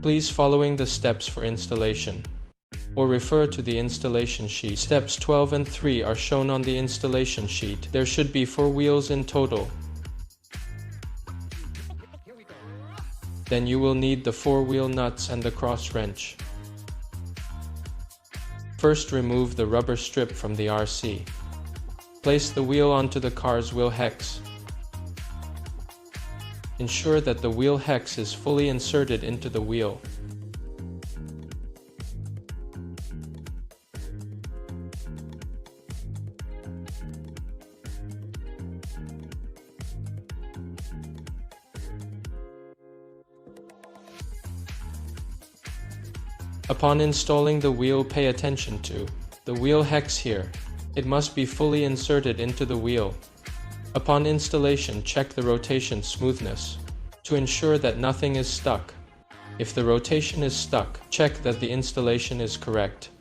Please following the steps for installation, or refer to the installation sheet. Steps 12 and 3 are shown on the installation sheet. There should be 4 wheels in total. Then you will need the 4-wheel nuts and the cross wrench. First, remove the rubber strip from the RC. Place the wheel onto the car's wheel hex. Ensure that the wheel hex is fully inserted into the wheel. Upon installing the wheel, pay attention to the wheel hex here. It must be fully inserted into the wheel. Upon installation, check the rotation smoothness to ensure that nothing is stuck. If the rotation is stuck, check that the installation is correct.